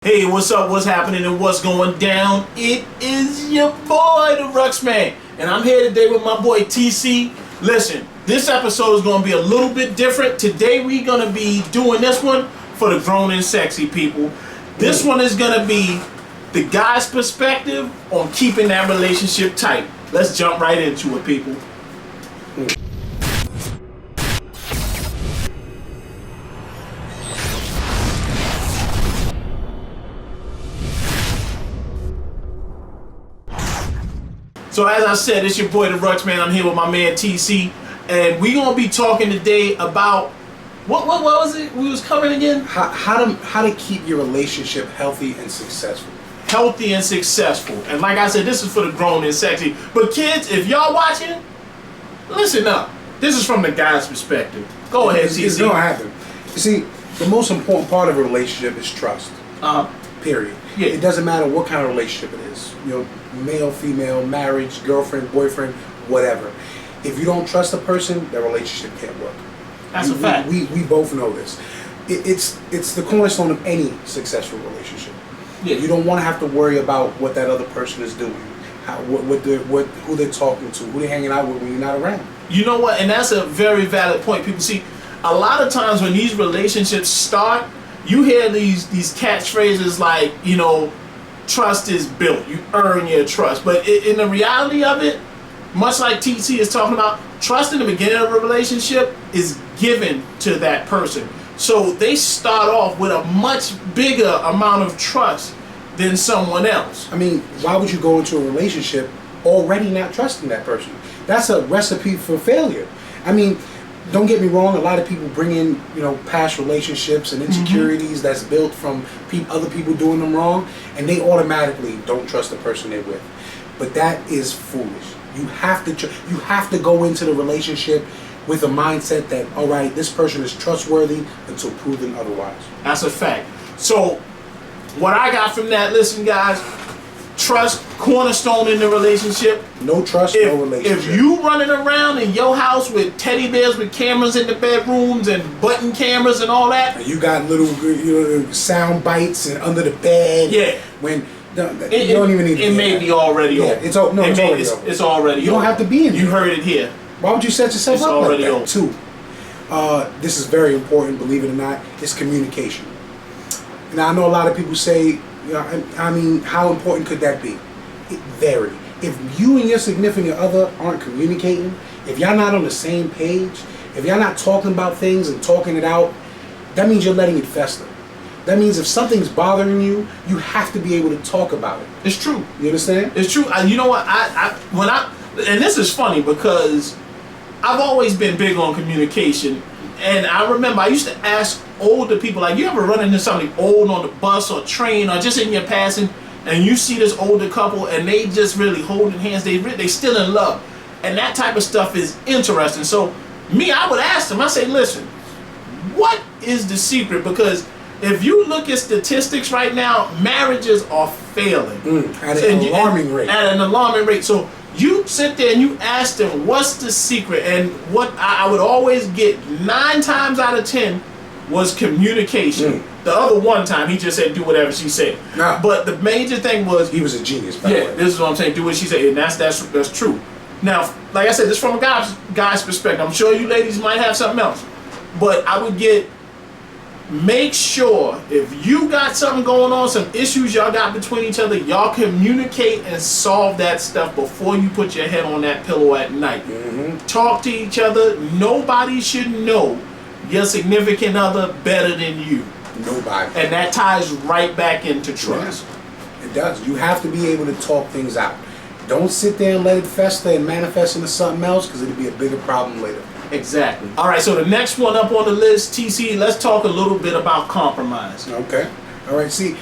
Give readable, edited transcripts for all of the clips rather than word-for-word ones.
Hey, what's up, what's happening, and what's going down? It is your boy, the Ruxman, and I'm here today with my boy TC. Listen, this episode is going to be a little bit different. Today we're going to be doing this one for the grown and sexy people. This one is going to be the guy's perspective on keeping that relationship tight. Let's jump right into it, people. So as I said, it's your boy the Ruxman. I'm here with my man TC, and we're gonna be talking today about what was it we was covering again? How to keep your relationship healthy and successful. Healthy and successful. And like I said, this is for the grown and sexy. But kids, if y'all watching, listen up. This is from the guy's perspective. Go ahead, TC. It's gonna happen. You see, the most important part of a relationship is trust. Period. Yeah. It doesn't matter what kind of relationship it is. You know, male, female, marriage, girlfriend, boyfriend, whatever. If you don't trust a person, that relationship can't work. That's a fact. We both know this. It's the cornerstone of any successful relationship. Yeah. You don't want to have to worry about what that other person is doing, who they're talking to, who they're hanging out with when you're not around. You know what? And that's a very valid point. People see, a lot of times when these relationships start, you hear these catchphrases like, you know, trust is built. You earn your trust. But in the reality of it, much like TC is talking about, trust in the beginning of a relationship is given to that person. So they start off with a much bigger amount of trust than someone else. I mean, why would you go into a relationship already not trusting that person? That's a recipe for failure. I mean, don't get me wrong, a lot of people bring in, you know, past relationships and insecurities that's built from other people doing them wrong, and they automatically don't trust the person they're with. But that is foolish. You have to go into the relationship with a mindset that, all right, this person is trustworthy until proven otherwise. That's a fact. So what I got from that, listen guys, trust, cornerstone in the relationship. No trust, no relationship. If you running around in your house with teddy bears with cameras in the bedrooms and button cameras and all that, and you got little, you know, sound bites and under the bed. Yeah. When you don't even need to. It may be already over. It's already over. It's already. You don't have to be in. You heard it here. Why would you set yourself It's up already like that? over. This is very important. Believe it or not, it's communication. Now I know a lot of people say, you know, I mean, how important could that be? It varies. If you and your significant other aren't communicating, if y'all not on the same page, if y'all not talking about things and talking it out, that means you're letting it fester. That means if something's bothering you, you have to be able to talk about it. It's true. You understand? It's true. You know what? And this is funny because I've always been big on communication. And I remember I used to ask older people, like, you ever run into somebody old on the bus or train or just in your passing, and you see this older couple and they just really holding hands, they still in love. And that type of stuff is interesting. So I would ask them, I say, listen, what is the secret? Because if you look at statistics right now, marriages are failing. At an alarming rate. At an alarming rate. So you sit there and you ask them, what's the secret? And what I would always get 9 times out of 10 was communication. The other one time, he just said, do whatever she said. Nah. But the major thing was... He was a genius, by the way. this is what I'm saying, do what she said, and that's true. Now, like I said, this from a guy's perspective. I'm sure you ladies might have something else. But I would make sure if you got something going on, some issues y'all got between each other, y'all communicate and solve that stuff before you put your head on that pillow at night. Talk to each other. Nobody should know your significant other better than you. Nobody. And that ties right back into trust. Yeah, it does. You have to be able to talk things out. Don't sit there and let it fester and manifest into something else, because it'll be a bigger problem later. Exactly. All right, so the next one up on the list, TC, let's talk a little bit about compromise. Okay. All right. See,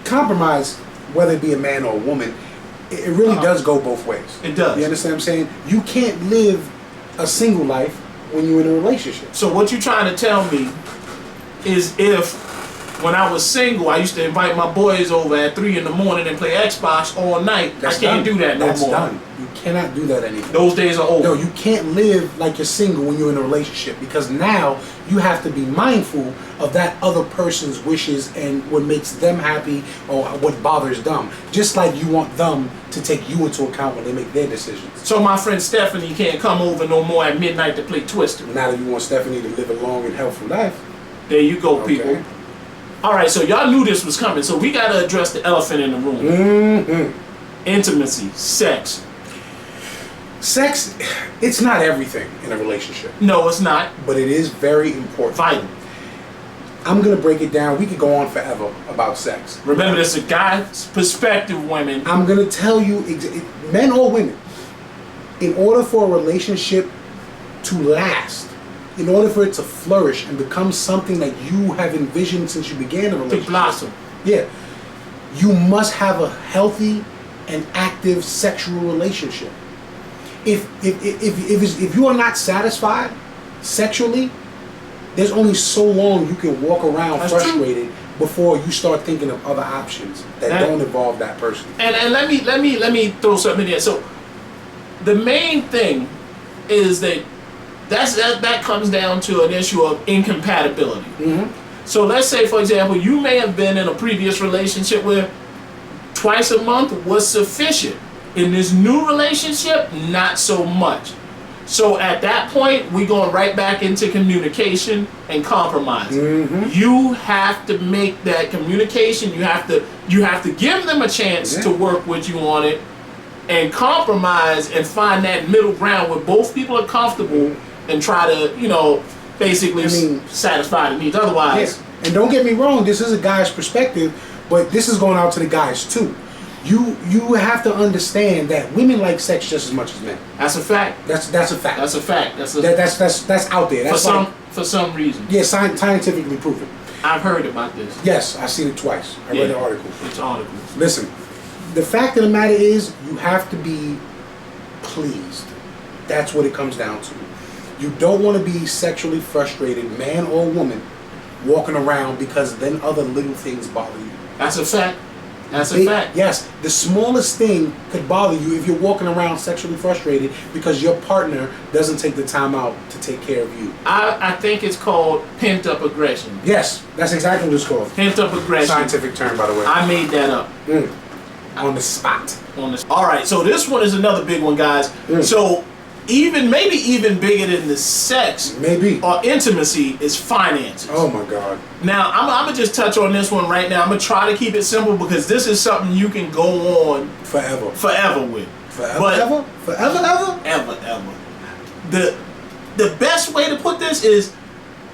compromise, whether it be a man or a woman, it really does go both ways. It does. You understand what I'm saying? You can't live a single life when you're in a relationship. So what you're trying to tell me is if when I was single, I used to invite my boys over at 3 in the morning and play Xbox all night. That's I can't done. do that no That's more. done. You cannot do that anymore. Those days are over. No, you can't live like you're single when you're in a relationship, because now you have to be mindful of that other person's wishes and what makes them happy or what bothers them. Just like you want them to take you into account when they make their decisions. So my friend Stephanie can't come over no more at midnight to play Twister. Now that you want Stephanie to live a long and healthy life. There you go, Okay. people. All right, so y'all knew this was coming, so we got to address the elephant in the room. Mm-hmm. Intimacy, sex. Sex, it's not everything in a relationship, No, it's not. but it is very important. Vital. I'm going to break it down. We could go on forever about sex. Remember, this is a guy's perspective, women. I'm going to tell you, men or women, in order for a relationship to last, in order for it to flourish and become something that you have envisioned since you began a To relationship, blossom. yeah, you must have a healthy and active sexual relationship. If you are not satisfied sexually, there's only so long you can walk around That's frustrated before you start thinking of other options that don't involve that person. And let me throw something in there. So the main thing is that comes down to an issue of incompatibility. Mm-hmm. So let's say, for example, you may have been in a previous relationship where twice a month was sufficient. In this new relationship, not so much. So at that point, we're going right back into communication and compromise. Mm-hmm. You have to make that communication. You have to give them a chance to work with you on it, and compromise and find that middle ground where both people are comfortable and try to, basically satisfy the needs. Otherwise, and don't get me wrong, this is a guy's perspective, but this is going out to the guys too. You have to understand that women like sex just as much as men. that's a fact. That's a fact. That's a fact. That's out there. That's for some reason. Yeah, scientifically proven. I've heard about this. Yes, I've seen it twice. I read the article. It's articles. Listen, the fact of the matter is, you have to be pleased. That's what it comes down to. You don't want to be sexually frustrated, man or woman, walking around because then other little things bother you. That's a fact. That's a fact. Yes, the smallest thing could bother you if you're walking around sexually frustrated because your partner doesn't take the time out to take care of you. I think it's called pent-up aggression. Yes, that's exactly what it's called. Pent-up aggression. Scientific term, by the way. I made that up. On the spot. All right, so this one is another big one, guys. So maybe even bigger than the sex or intimacy is finances. Oh my God. Now, I'm going to just touch on this one right now. I'm going to try to keep it simple because this is something you can go on forever with. Forever? The best way to put this is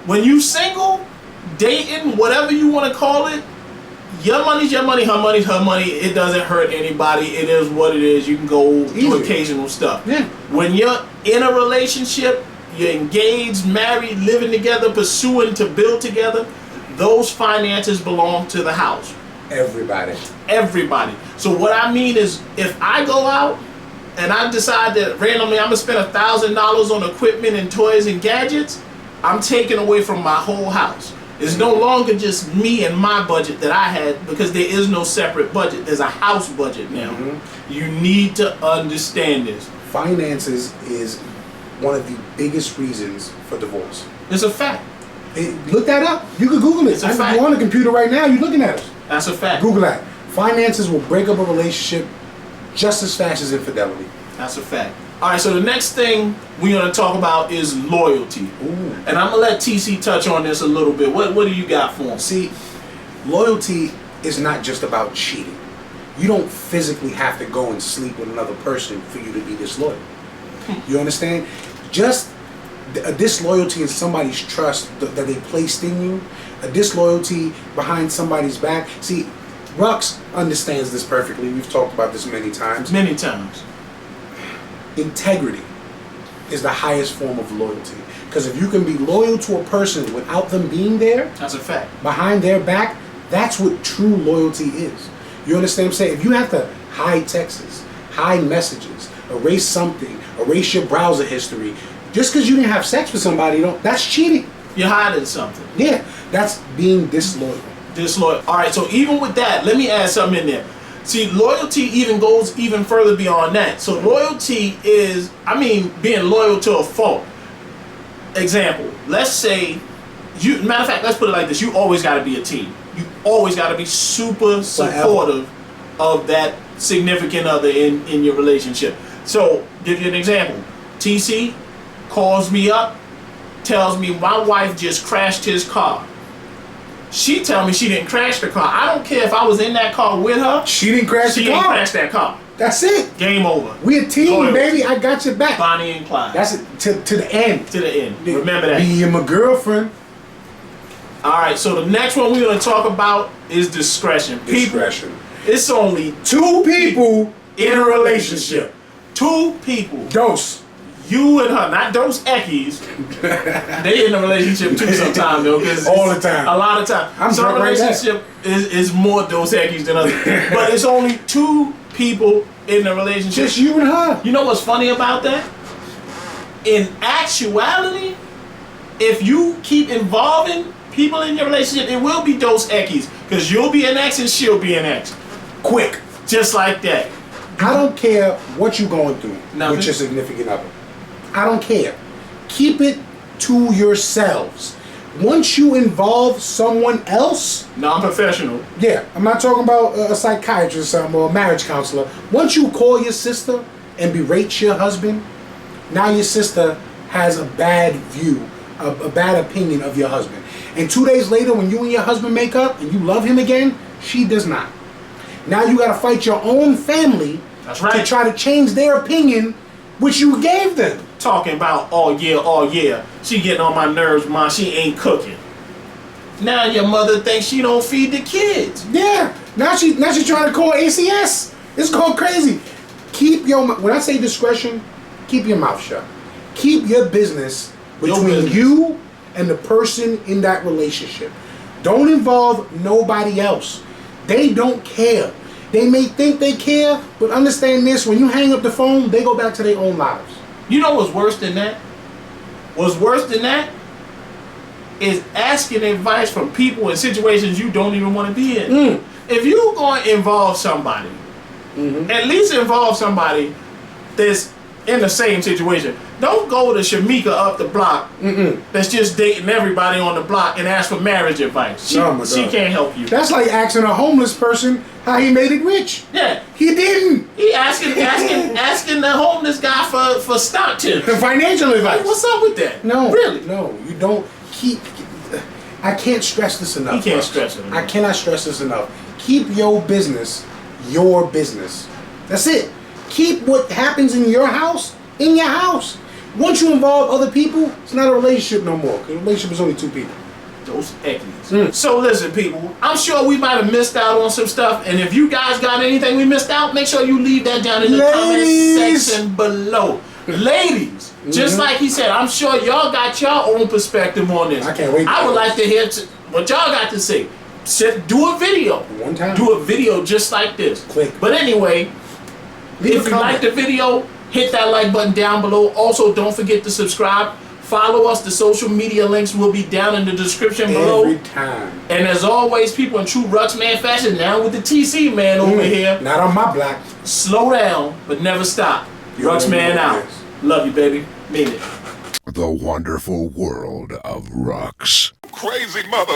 when you single, dating, whatever you want to call it, your money's your money, her money's her money. It doesn't hurt anybody. It is what it is. You can go do occasional stuff. Yeah. When you're in a relationship, you're engaged, married, living together, pursuing to build together, those finances belong to the house. Everybody. So what I mean is, if I go out and I decide that randomly I'm going to spend $1,000 on equipment and toys and gadgets, I'm taking away from my whole house. It's no longer just me and my budget that I had, because there is no separate budget. There's a house budget now. You need to understand this. Finances is one of the biggest reasons for divorce. It's a fact. Look that up. You can Google it. It's a fact. You're on the computer right now. You're looking at it. That's a fact. Google that. Finances will break up a relationship just as fast as infidelity. That's a fact. All right, so the next thing we're going to talk about is loyalty. Ooh. And I'm going to let TC touch on this a little bit. What do you got for him? See, loyalty is not just about cheating. You don't physically have to go and sleep with another person for you to be disloyal. You understand? Just a disloyalty in somebody's trust that they placed in you, a disloyalty behind somebody's back. See, Rux understands this perfectly. We've talked about this many times. Many times. Integrity is the highest form of loyalty. Because if you can be loyal to a person without them being there, that's a fact. Behind their back, that's what true loyalty is. You understand what I'm saying? If you have to hide texts, hide messages, erase something, erase your browser history, just because you didn't have sex with somebody, that's cheating. You're hiding something. Yeah, that's being disloyal. disloyal. All right, so even with that, let me add something in there. See, loyalty even goes even further beyond that. So loyalty is, being loyal to a fault. Example, let's say, matter of fact, let's put it like this. You always got to be a team. You always got to be super supportive of that significant other in your relationship. So, give you an example. TC calls me up, tells me my wife just crashed his car. She tell me she didn't crash the car. I don't care if I was in that car with her. She didn't crash the car. She didn't crash that car. That's it. Game over. We a team, Loyalty. baby. I got your back. Bonnie and Clyde. That's it. To the end. To the end. Remember that. Be my girlfriend. All right. So the next one we're going to talk about is discretion. Discretion. People, it's only two people in a relationship. Two people. Dose. You and her, not those eckies. They in a relationship too sometimes though. All the time. A lot of time. I'm Some right relationship is more those eckies than others. But it's only two people in the relationship. Just you and her. You know what's funny about that? In actuality, if you keep involving people in your relationship, it will be those eckies. Because you'll be an ex and she'll be an ex. Quick. Just like that. I don't care what you're going through Nothing. with your significant other. I don't care. Keep it to yourselves. Once you involve someone else, Non-professional. yeah, I'm not talking about a psychiatrist or something or a marriage counselor. Once you call your sister and berate your husband, now your sister has a bad view, a bad opinion of your husband. And 2 days later, when you and your husband make up and you love him again, she does not. Now you got to fight your own family. That's right. To try to change their opinion, which you gave them. Talking about oh yeah, she getting on my nerves, Mom, she ain't cooking. Now your mother thinks she don't feed the kids. Yeah, now she trying to call ACS. It's going crazy. Keep your, when I say discretion, keep your mouth shut. Keep your business between you and the person in that relationship. Don't involve nobody else. They don't care. They may think they care, but understand this, when you hang up the phone, they go back to their own lives. You know what's worse than that? What's worse than that is asking advice from people in situations you don't even want to be in. If you're going to involve somebody, at least involve somebody that's in the same situation. Don't go to Shamika up the block that's just dating everybody on the block and ask for marriage advice. She can't help you. That's like asking a homeless person how he made it rich. Yeah. He didn't. He asking the homeless guy for stock tips. The financial advice. Like, what's up with that? No. Really? No, you don't keep. I can't stress this enough. You can't stress it enough. I cannot stress this enough. Keep your business your business. That's it. Keep what happens in your house in your house. Once you involve other people, it's not a relationship no more. Because a relationship is only two people. Those eckies. So listen, people, I'm sure we might have missed out on some stuff, and if you guys got anything we missed out, make sure you leave that down in the comment section below. Ladies, just like he said, I'm sure y'all got your own perspective on this. I can't wait. I would like to hear what y'all got to say. Do a video. One time. Do a video just like this. Click. But anyway, if you like the video, hit that like button down below. Also, don't forget to subscribe. Follow us. The social media links will be down in the description below. Every time. And as always, people in true Ruxman fashion, now with the TC man over here. Not on my block. Slow down, but never stop. Ruxman out. Love you, baby. Mean it. The wonderful world of Rux. Crazy mother.